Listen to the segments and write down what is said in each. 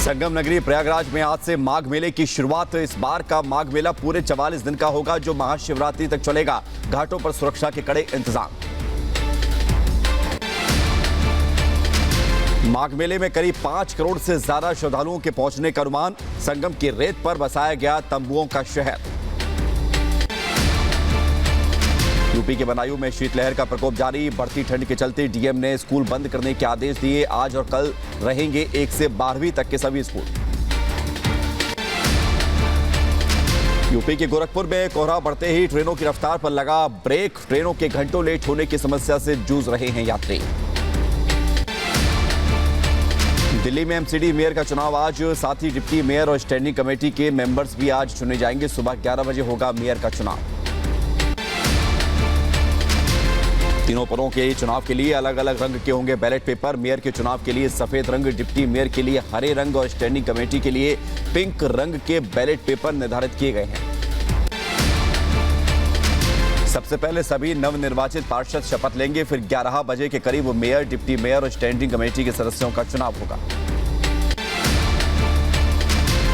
संगम नगरी प्रयागराज में आज से माघ मेले की शुरुआत। इस बार का माघ मेला पूरे 44 दिन का होगा, जो महाशिवरात्रि तक चलेगा। घाटों पर सुरक्षा के कड़े इंतजाम। माघ मेले में करीब 5 करोड़ से ज्यादा श्रद्धालुओं के पहुंचने का अनुमान। संगम की रेत पर बसाया गया तंबुओं का शहर। यूपी के बदायूं में शीतलहर का प्रकोप जारी। बढ़ती ठंड के चलते डीएम ने स्कूल बंद करने के आदेश दिए। आज और कल रहेंगे 1 से 12वीं तक के सभी स्कूल। यूपी के गोरखपुर में कोहरा बढ़ते ही ट्रेनों की रफ्तार पर लगा ब्रेक। ट्रेनों के घंटों लेट होने की समस्या से जूझ रहे हैं यात्री। दिल्ली में एमसीडी मेयर का चुनाव आज। साथ ही डिप्टी मेयर और स्टैंडिंग कमेटी के मेंबर्स भी आज चुने जाएंगे। सुबह 11 बजे होगा मेयर का चुनाव। तीनों पदों के चुनाव के लिए अलग अलग रंग के होंगे बैलेट पेपर। मेयर के चुनाव के लिए सफेद रंग, डिप्टी मेयर के लिए हरे रंग और स्टैंडिंग कमेटी के लिए पिंक रंग के बैलेट पेपर निर्धारित किए गए हैं। सबसे पहले सभी नवनिर्वाचित पार्षद शपथ लेंगे, फिर 11 बजे के करीब मेयर, डिप्टी मेयर और स्टैंडिंग कमेटी के सदस्यों का चुनाव होगा।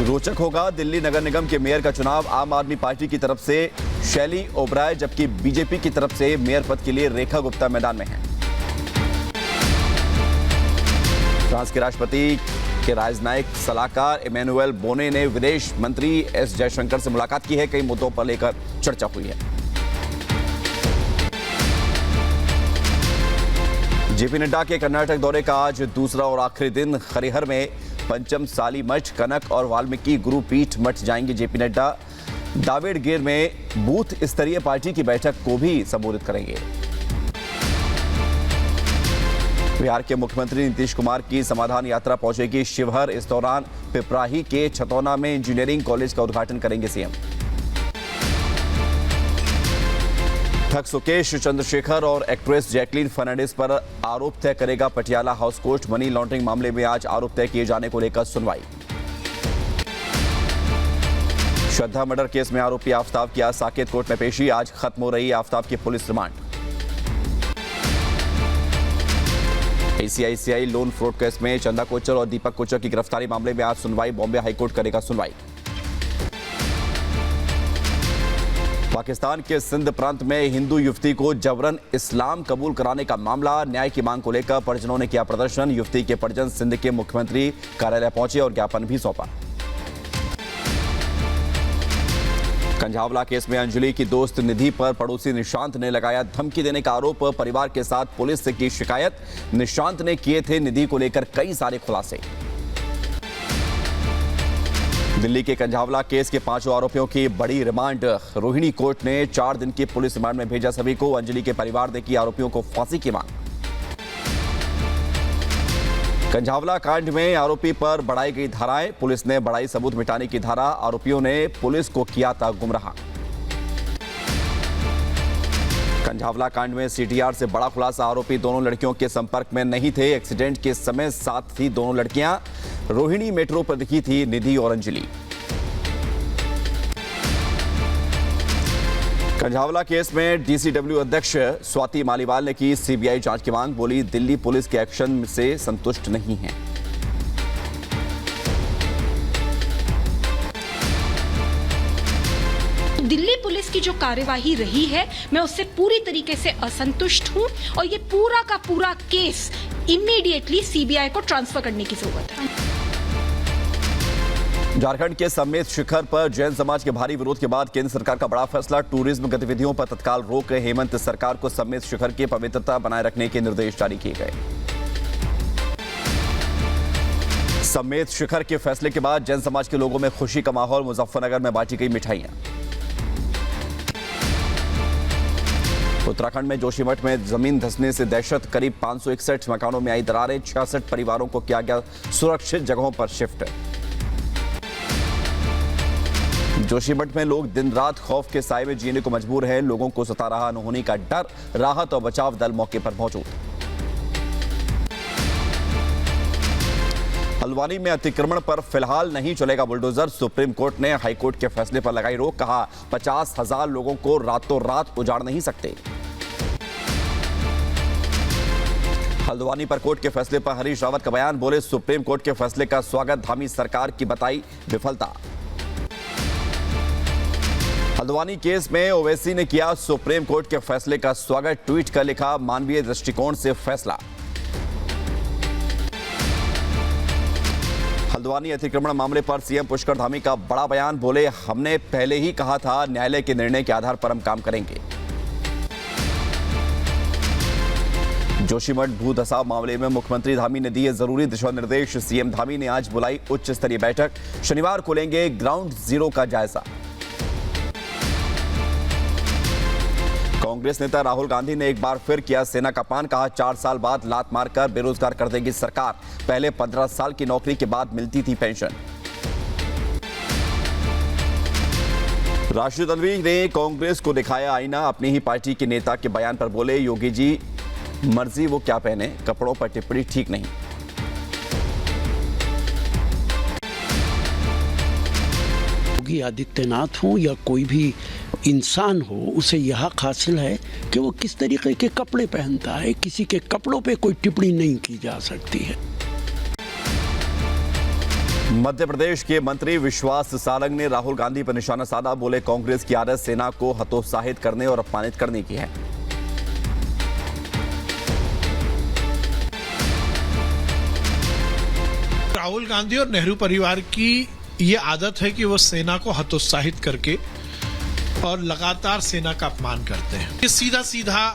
रोचक होगा दिल्ली नगर निगम के मेयर का चुनाव। आम आदमी पार्टी की तरफ से शैली ओबराय, जबकि बीजेपी की तरफ से मेयर पद के लिए रेखा गुप्ता मैदान में हैं। फ्रांस के राष्ट्रपति के राजनयिक सलाहकार इमैनुएल बोने ने विदेश मंत्री एस जयशंकर से मुलाकात की है। कई मुद्दों पर लेकर चर्चा हुई है। जेपी नड्डा के कर्नाटक दौरे का आज दूसरा और आखिरी दिन। हरिहर में पंचम साली मठ, कनक और वाल्मीकि गुरुपीठ मठ जाएंगे जेपी नड्डा। दावेड़गेर में बूथ स्तरीय पार्टी की बैठक को भी संबोधित करेंगे। बिहार के मुख्यमंत्री नीतीश कुमार की समाधान यात्रा पहुंचेगी शिवहर। इस दौरान पिपराही के छतौना में इंजीनियरिंग कॉलेज का उद्घाटन करेंगे सीएम। ठग सुकेश चंद्रशेखर और एक्ट्रेस जैकलीन फर्नांडिस पर आरोप तय करेगा Patiala house court. Money laundering मामले में आज आरोप तय किए जाने को लेकर सुनवाई। श्रद्धा मर्डर केस में आरोपी आफ्ताब की आज साकेत कोर्ट में पेशी। आज खत्म हो रही आफ्ताब की police remand. ICICI loan fraud case में चंदा कोचर और दीपक कोचर की गिरफ्तारी मामले में आज सुनवाई। बॉम्बे हाईकोर्ट करेगा सुनवाई। पाकिस्तान के सिंध प्रांत में हिंदू युवती को जबरन इस्लाम कबूल कराने का मामला। न्याय की मांग को लेकर परिजनों ने किया प्रदर्शन। युवती के परिजन सिंध के मुख्यमंत्री कार्यालय पहुंचे और ज्ञापन भी सौंपा। कंझावला केस में अंजलि की दोस्त निधि पर पड़ोसी निशांत ने लगाया धमकी देने का आरोप। परिवार के साथ पुलिस से की शिकायत। निशांत ने किए थे निधि को लेकर कई सारे खुलासे। दिल्ली के कंझावला केस के 5 आरोपियों की बड़ी रिमांड। रोहिणी कोर्ट ने 4 दिन की पुलिस रिमांड में भेजा सभी को। अंजलि के परिवार ने की आरोपियों को फांसी की मांग। कंझावला कांड में आरोपी पर बढ़ाई गई धाराएं। पुलिस ने बढ़ाई सबूत मिटाने की धारा। आरोपियों ने पुलिस को किया था गुमराह। कंझावला कांड में सीटीआर से बड़ा खुलासा। आरोपी दोनों लड़कियों के संपर्क में नहीं थे। एक्सीडेंट के समय साथ थी दोनों लड़कियां। रोहिणी मेट्रो पर दिखी थी निधि और अंजलि। कंझावला केस में डीसीडब्ल्यू अध्यक्ष स्वाति मालीवाल ने की सीबीआई जांच की मांग। बोली दिल्ली पुलिस के एक्शन से संतुष्ट नहीं है। दिल्ली पुलिस की जो कार्यवाही रही है, मैं उससे पूरी तरीके से असंतुष्ट हूं और ये पूरा का पूरा केस इमीडिएटली सीबीआई को ट्रांसफर करने की जरूरत है। झारखंड के समेत शिखर पर जैन समाज के भारी विरोध के बाद केंद्र सरकार का बड़ा फैसला। टूरिज्म गतिविधियों पर तत्काल रोक। हेमंत सरकार को समेत शिखर की पवित्रता बनाए रखने के निर्देश जारी किए गए। समेत शिखर के फैसले के बाद जैन समाज के लोगों में खुशी का माहौल। मुजफ्फरनगर में बांटी गई मिठाइयां। उत्तराखंड में जोशीमठ में जमीन धंसने से दहशत। करीब 561 मकानों में आई दरारें। 66 परिवारों को किया गया सुरक्षित जगहों पर शिफ्ट। जोशीमठ में लोग दिन रात खौफ के साए में जीने को मजबूर हैं। लोगों को सता रहा अनहोनी का डर। राहत और बचाव दल मौके पर मौजूद। हल्द्वानी में अतिक्रमण पर फिलहाल नहीं चलेगा बुलडोजर। सुप्रीम कोर्ट ने हाईकोर्ट के फैसले पर लगाई रोक। कहा 50,000 लोगों को रातों रात उजाड़ नहीं सकते। हल्द्वानी पर कोर्ट के फैसले पर हरीश रावत का बयान, बोले सुप्रीम कोर्ट के फैसले का स्वागत, धामी सरकार की बताई विफलता। हल्द्वानी केस में ओवैसी ने किया सुप्रीम कोर्ट के फैसले का स्वागत, ट्वीट कर लिखा मानवीय दृष्टिकोण से फैसला। हल्द्वानी अतिक्रमण मामले पर सीएम पुष्कर धामी का बड़ा बयान, बोले हमने पहले ही कहा था न्यायालय के निर्णय के आधार पर हम काम करेंगे। जोशीमठ भूधसाव मामले में मुख्यमंत्री धामी ने दिए जरूरी दिशा निर्देश, सीएम धामी ने आज बुलाई उच्च स्तरीय बैठक, शनिवार को लेंगे ग्राउंड जीरो का जायजा। कांग्रेस नेता राहुल गांधी ने एक बार फिर किया सेना का अपमान, कहा 4 साल बाद लात मारकर बेरोजगार कर देगी सरकार, पहले 15 साल की नौकरी के बाद मिलती थी पेंशन। राशिद अल्वी ने कांग्रेस को दिखाया आईना, अपनी ही पार्टी के नेता के बयान पर बोले योगी जी मर्जी वो क्या पहने, कपड़ों पर टिप्पणी ठीक नहीं। योगी आदित्यनाथ हो या कोई भी इंसान हो, उसे यह हक हासिल है कि वो किस तरीके के कपड़े पहनता है, किसी के कपड़ों पे कोई टिप्पणी नहीं की जा सकती है। मध्य प्रदेश के मंत्री विश्वास सारंग ने राहुल गांधी पर निशाना साधा, बोले कांग्रेस की आदत सेना को हतोत्साहित करने और अपमानित करने की है। राहुल गांधी और नेहरू परिवार की ये आदत है कि वो सेना को हतोत्साहित करके और लगातार सेना का अपमान करते हैं। ये सीधा सीधा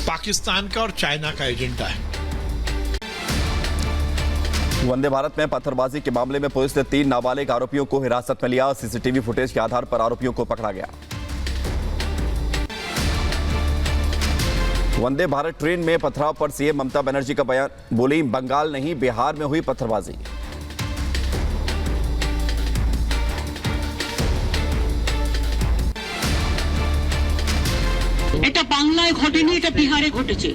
पाकिस्तान का और चाइना का एजेंडा है। वंदे भारत में पत्थरबाजी के मामले में पुलिस ने 3 नाबालिग आरोपियों को हिरासत में लिया, सीसीटीवी फुटेज के आधार पर आरोपियों को पकड़ा गया। वंदे भारत ट्रेन में पथराव पर सीएम ममता बनर्जी का बयान, बोली बंगाल नहीं बिहार में हुई पत्थरबाजी। এটা বাংলায় ঘটেনি, এটা বিহারে ঘটেছে।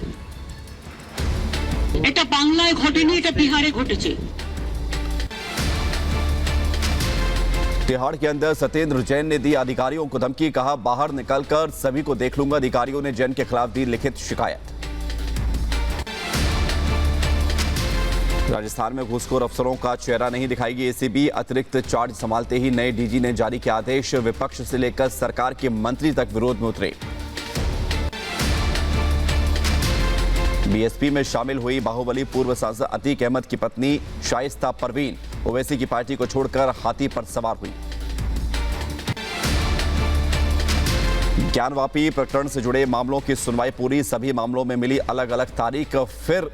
এটা বাংলায় ঘটেনি, এটা বিহারে ঘটেছে। तिहाड़ के अंदर सत्येंद्र जैन ने दी अधिकारियों को धमकी, कहा बाहर निकलकर सभी को देख लूंगा। अधिकारियों ने जैन के खिलाफ दी लिखित शिकायत। राजस्थान में घूसखोर अफसरों का चेहरा नहीं दिखाएगी एसीबी, अतिरिक्त चार्ज संभालते ही नए डीजी ने जारी किया आदेश, विपक्ष से लेकर सरकार के मंत्री तक विरोध में उतरे। बीएसपी में शामिल हुई बाहुबली पूर्व सांसद अतीक अहमद की पत्नी शाइस्ता परवीन, ओवैसी की पार्टी को छोड़कर हाथी पर सवार हुई। ज्ञानवापी प्रकरण से जुड़े मामलों की सुनवाई पूरी, सभी मामलों में मिली अलग अलग तारीख। फिर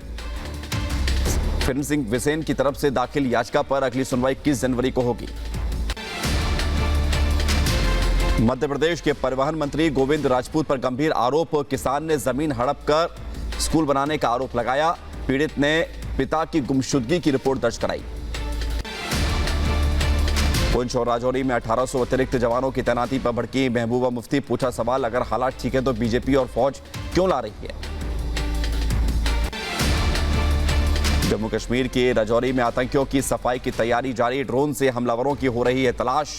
सिंह बिसेन की तरफ से दाखिल याचिका पर अगली सुनवाई 21 जनवरी को होगी। मध्य प्रदेश के परिवहन मंत्री गोविंद राजपूत पर गंभीर आरोप, किसान ने जमीन हड़प कर स्कूल बनाने का आरोप लगाया, पीड़ित ने पिता की गुमशुदगी की रिपोर्ट दर्ज कराई। पुंछ और राजौरी में 1800 अतिरिक्त जवानों की तैनाती पर भड़की महबूबा मुफ्ती, पूछा सवाल अगर हालात ठीक है तो बीजेपी और फौज क्यों ला रही है। जम्मू कश्मीर के राजौरी में आतंकियों की सफाई की तैयारी जारी, ड्रोन से हमलावरों की हो रही है तलाश।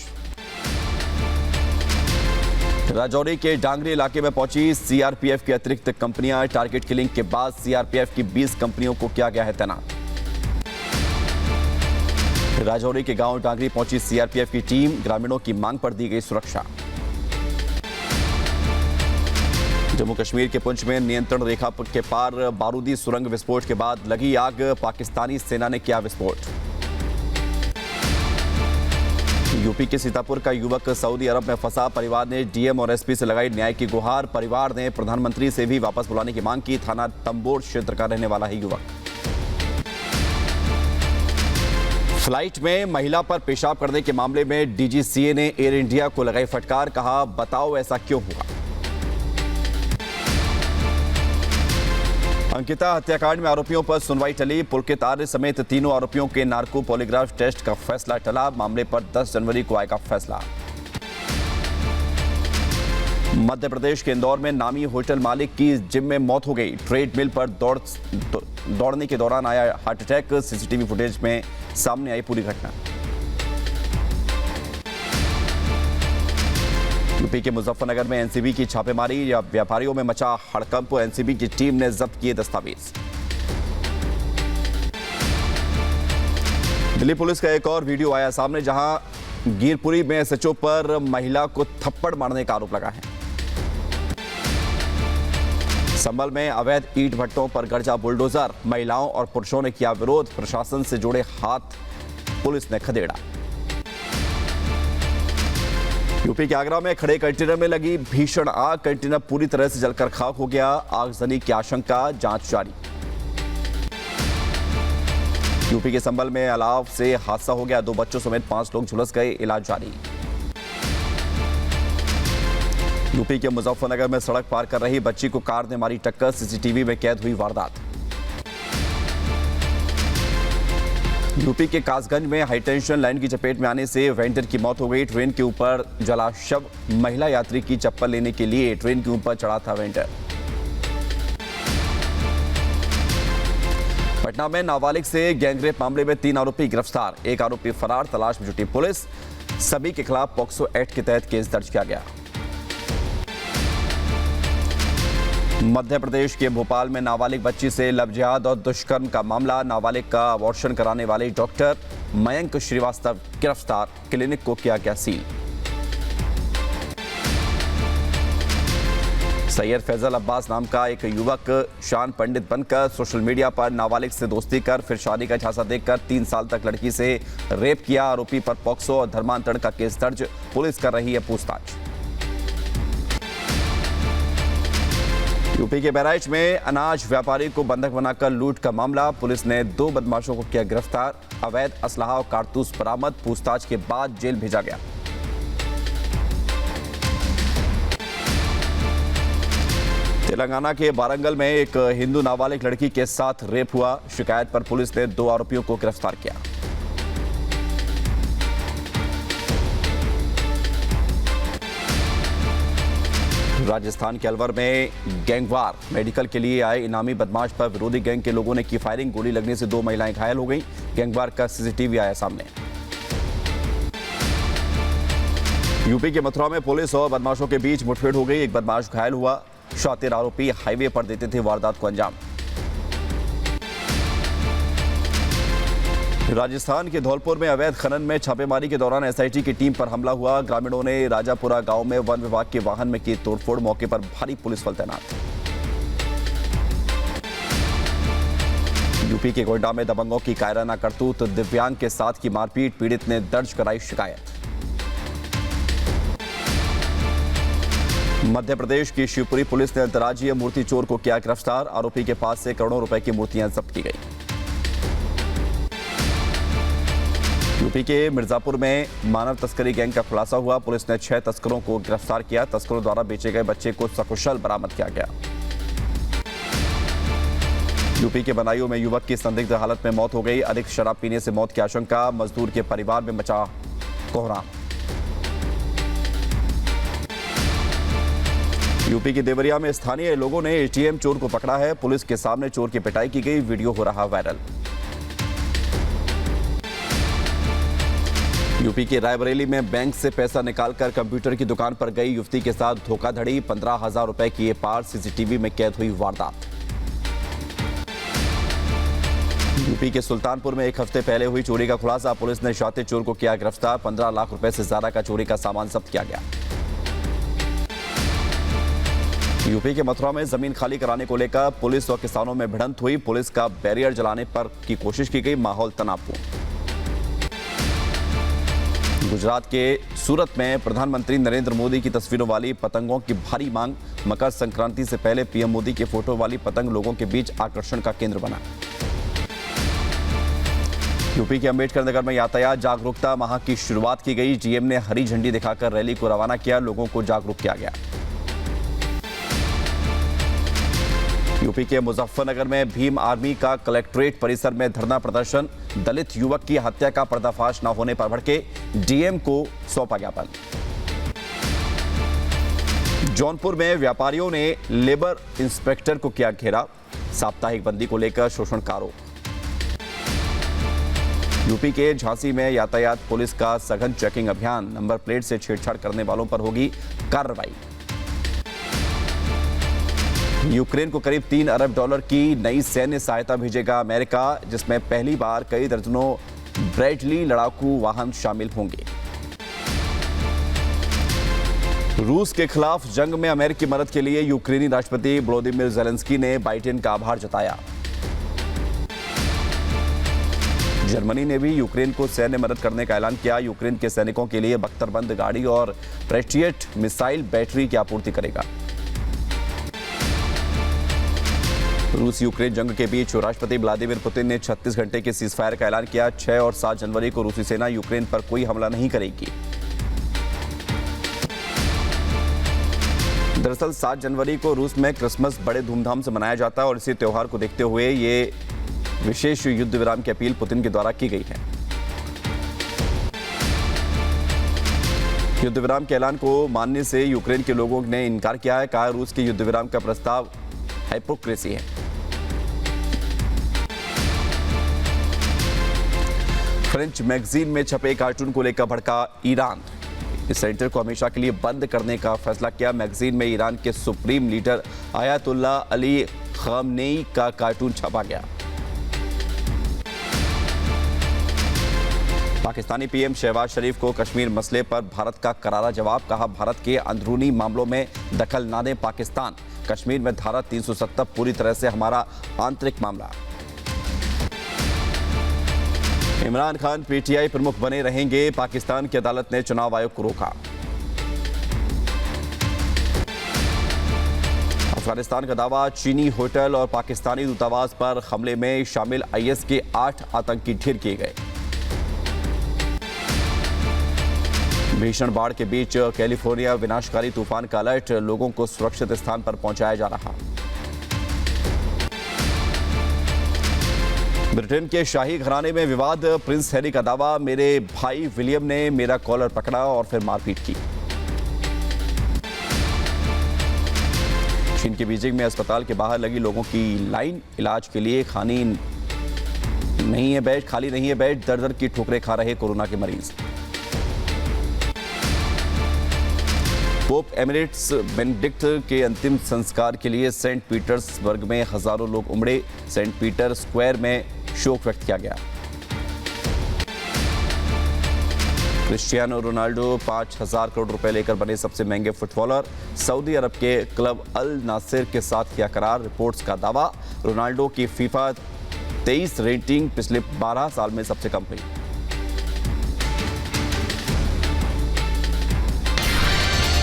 राजौरी के डांगरी इलाके में पहुंची सीआरपीएफ की अतिरिक्त कंपनियां, टारगेट किलिंग के बाद सीआरपीएफ की 20 कंपनियों को किया गया है तैनात। राजौरी के गांव डांगरी पहुंची सीआरपीएफ की टीम, ग्रामीणों की मांग पर दी गई सुरक्षा। जम्मू कश्मीर के पुंछ में नियंत्रण रेखा के पार बारूदी सुरंग विस्फोट के बाद लगी आग, पाकिस्तानी सेना ने किया विस्फोट। यूपी के सीतापुर का युवक सऊदी अरब में फंसा, परिवार ने डीएम और एसपी से लगाई न्याय की गुहार, परिवार ने प्रधानमंत्री से भी वापस बुलाने की मांग की, थाना तंबोर क्षेत्र का रहने वाला है युवक। फ्लाइट में महिला पर पेशाब करने के मामले में डीजीसीए ने एयर इंडिया को लगाई फटकार, कहा बताओ ऐसा क्यों हुआ। अंकिता हत्याकांड में आरोपियों पर सुनवाई टली, पुलकित आर्य समेत तीनों आरोपियों के नार्को पॉलीग्राफ टेस्ट का फैसला टला, मामले पर 10 जनवरी को आएगा फैसला। मध्य प्रदेश के इंदौर में नामी होटल मालिक की जिम में मौत हो गई, ट्रेडमिल पर दौड़ने के दौरान आया हार्ट अटैक, सीसीटीवी फुटेज में सामने आई पूरी घटना। यूपी के मुजफ्फरनगर में एनसीबी की छापेमारी, या व्यापारियों में मचा हड़कंप, एनसीबी की टीम ने जब्त किए दस्तावेज। दिल्ली पुलिस का एक और वीडियो आया सामने, जहां गिरपुरी में एसएचओ पर महिला को थप्पड़ मारने का आरोप लगा है। संभल में अवैध ईंट भट्टों पर गर्जा बुलडोजर, महिलाओं और पुरुषों ने किया विरोध, प्रशासन से जुड़े हाथ पुलिस ने खदेड़ा। यूपी के आगरा में खड़े कंटेनर में लगी भीषण आग, कंटेनर पूरी तरह से जलकर खाक हो गया, आगजनी की आशंका, जांच जारी। यूपी के संभल में अलाव से हादसा हो गया, 2 बच्चों समेत 5 लोग झुलस गए, इलाज जारी। यूपी के मुजफ्फरनगर में सड़क पार कर रही बच्ची को कार ने मारी टक्कर, सीसीटीवी में कैद हुई वारदात। यूपी के कासगंज में हाईटेंशन लाइन की चपेट में आने से वेंडर की मौत हो गई, ट्रेन के ऊपर जला शव, महिला यात्री की चप्पल लेने के लिए ट्रेन के ऊपर चढ़ा था वेंडर। पटना में नाबालिग से गैंगरेप मामले में 3 आरोपी गिरफ्तार, 1 आरोपी फरार, तलाश में जुटी पुलिस। सभी के खिलाफ पॉक्सो एक्ट के तहत केस दर्ज किया गया। मध्य प्रदेश के भोपाल में नाबालिग बच्ची से लव जिहाद और दुष्कर्म का मामला, नाबालिग का अबॉर्शन कराने वाले डॉक्टर मयंक श्रीवास्तव गिरफ्तार, क्लिनिक को किया गया सील। सैयद फैजल अब्बास नाम का एक युवक शान पंडित बनकर सोशल मीडिया पर नाबालिग से दोस्ती कर फिर शादी का झांसा देकर 3 साल तक लड़की से रेप किया, आरोपी पर पॉक्सो और धर्मांतरण का केस दर्ज, पुलिस कर रही है पूछताछ। यूपी के बहराइच में अनाज व्यापारी को बंधक बनाकर लूट का मामला, पुलिस ने 2 बदमाशों को किया गिरफ्तार, अवैध असलहा और कारतूस बरामद, पूछताछ के बाद जेल भेजा गया। तेलंगाना के वारंगल में एक हिंदू नाबालिग लड़की के साथ रेप हुआ, शिकायत पर पुलिस ने 2 आरोपियों को गिरफ्तार किया। राजस्थान के अलवर में गैंगवार, मेडिकल के लिए आए इनामी बदमाश पर विरोधी गैंग के लोगों ने की फायरिंग, गोली लगने से 2 महिलाएं घायल हो गईं, गैंगवार का सीसीटीवी आया सामने। यूपी के मथुरा में पुलिस और बदमाशों के बीच मुठभेड़ हो गई, एक बदमाश घायल हुआ, शातिर आरोपी हाईवे पर देते थे वारदात को अंजाम। राजस्थान के धौलपुर में अवैध खनन में छापेमारी के दौरान एसआईटी की टीम पर हमला हुआ, ग्रामीणों ने राजापुरा गांव में वन विभाग के वाहन में की तोड़फोड़, मौके पर भारी पुलिस बल तैनात। यूपी के गोड्डा में दबंगों की कायराना करतूत, दिव्यांग के साथ की मारपीट, पीड़ित ने दर्ज कराई शिकायत। मध्य प्रदेश की शिवपुरी पुलिस ने अंतर्राज्यीय मूर्ति चोर को किया गिरफ्तार, आरोपी के पास से करोड़ों रुपए की मूर्तियां जब्त की गई। यूपी के मिर्जापुर में मानव तस्करी गैंग का खुलासा हुआ, पुलिस ने 6 तस्करों को गिरफ्तार किया, तस्करों द्वारा बेचे गए बच्चे को सकुशल बरामद किया गया। यूपी के बदायूं में युवक की संदिग्ध हालत में मौत हो गई, अधिक शराब पीने से मौत की आशंका, मजदूर के परिवार में मचा कोहराम। यूपी के देवरिया में स्थानीय लोगों ने एटीएम चोर को पकड़ा है, पुलिस के सामने चोर की पिटाई की गई, वीडियो हो रहा वायरल। यूपी के रायबरेली में बैंक से पैसा निकालकर कंप्यूटर की दुकान पर गई युवती के साथ धोखाधड़ी, 15,000 रुपए की ये पार, सीसीटीवी में कैद हुई वारदात। यूपी के सुल्तानपुर में 1 हफ्ते पहले हुई चोरी का खुलासा, पुलिस ने शातिर चोर को किया गिरफ्तार, 15 लाख रुपए से ज्यादा का चोरी का सामान जब्त किया गया। यूपी के मथुरा में जमीन खाली कराने को लेकर पुलिस और किसानों में भिड़ंत हुई, पुलिस का बैरियर जलाने पर की कोशिश की गई, माहौल तनावपूर्ण। गुजरात के सूरत में प्रधानमंत्री नरेंद्र मोदी की तस्वीरों वाली पतंगों की भारी मांग, मकर संक्रांति से पहले पीएम मोदी के फोटो वाली पतंग लोगों के बीच आकर्षण का केंद्र बना। यूपी के अंबेडकर नगर में यातायात जागरूकता माह की शुरुआत की गई, जीएम ने हरी झंडी दिखाकर रैली को रवाना किया, लोगों को जागरूक किया गया। यूपी के मुजफ्फरनगर में भीम आर्मी का कलेक्ट्रेट परिसर में धरना प्रदर्शन, दलित युवक की हत्या का पर्दाफाश न होने पर भड़के, डीएम को सौंपा ज्ञापन। जौनपुर में व्यापारियों ने लेबर इंस्पेक्टर को किया घेरा, साप्ताहिक बंदी को लेकर शोषण का आरोप। यूपी के झांसी में यातायात पुलिस का सघन चेकिंग अभियान, नंबर प्लेट से छेड़छाड़ करने वालों पर होगी कार्रवाई। यूक्रेन को करीब $3 अरब की नई सैन्य सहायता भेजेगा अमेरिका, जिसमें पहली बार कई दर्जनों ब्रैडली लड़ाकू वाहन शामिल होंगे। रूस के खिलाफ जंग में अमेरिकी मदद के लिए यूक्रेनी राष्ट्रपति वोलोदिमीर ज़ेलेंस्की ने बाइडेन का आभार जताया। जर्मनी ने भी यूक्रेन को सैन्य मदद करने का ऐलान किया। यूक्रेन के सैनिकों के लिए बख्तरबंद गाड़ी और पेट्रियट मिसाइल बैटरी की आपूर्ति करेगा। रूस यूक्रेन जंग के बीच राष्ट्रपति व्लादिमीर पुतिन ने 36 घंटे के सीजफायर का ऐलान किया। 6 और 7 जनवरी को रूसी सेना यूक्रेन पर कोई हमला नहीं करेगी। दरअसल 7 जनवरी को रूस में क्रिसमस बड़े धूमधाम से मनाया जाता है और इसी त्योहार को देखते हुए ये विशेष युद्ध विराम की अपील पुतिन के द्वारा की गई है। युद्ध विराम के ऐलान को मानने से यूक्रेन के लोगों ने इनकार किया है। कहा रूस के युद्ध विराम का प्रस्ताव हाइपोक्रेसी है। फ्रेंच मैगजीन में छपे कार्टून को लेकर भड़का ईरान। इस सेंटर को हमेशा के लिए बंद करने का फैसला किया। मैगजीन में ईरान के supreme leader ayatollah Ali Khamenei का कार्टून छपा गया। पाकिस्तानी पीएम शहबाज शरीफ को कश्मीर मसले पर भारत का करारा जवाब। कहा भारत के अंदरूनी मामलों में दखल ना दे पाकिस्तान। कश्मीर में धारा 370 पूरी तरह से हमारा आंतरिक मामला। इमरान खान पीटीआई प्रमुख बने रहेंगे। पाकिस्तान की अदालत ने चुनाव आयोग को रोका। अफगानिस्तान का दावा चीनी होटल और पाकिस्तानी दूतावास पर हमले में शामिल आईएस के 8 आतंकी ढेर किए गए। भीषण बाढ़ के बीच कैलिफोर्निया विनाशकारी तूफान का अलर्ट। लोगों को सुरक्षित स्थान पर पहुंचाया जा रहा। ब्रिटेन के शाही घराने में विवाद। प्रिंस हैरी का दावा मेरे भाई विलियम ने मेरा कॉलर पकड़ा और फिर मारपीट की। चीन के बीजिंग में अस्पताल के बाहर लगी लोगों की लाइन। इलाज के लिए खाली नहीं है बेड। दर की ठोकरें खा रहे कोरोना के मरीज। पोप एमिरेट्स बेनेडिक्ट के अंतिम संस्कार के लिए सेंट पीटर्सबर्ग में हजारों लोग उमड़े। सेंट पीटर स्क्वायर में शोक व्यक्त किया गया। क्रिस्टियानो रोनाल्डो 5,000 करोड़ रुपए लेकर बने सबसे महंगे फुटबॉलर। सऊदी अरब के क्लब अल नासिर के साथ किया करार। रिपोर्ट्स का दावा रोनाल्डो की फीफा 23 रेटिंग पिछले 12 साल में सबसे कम हुई।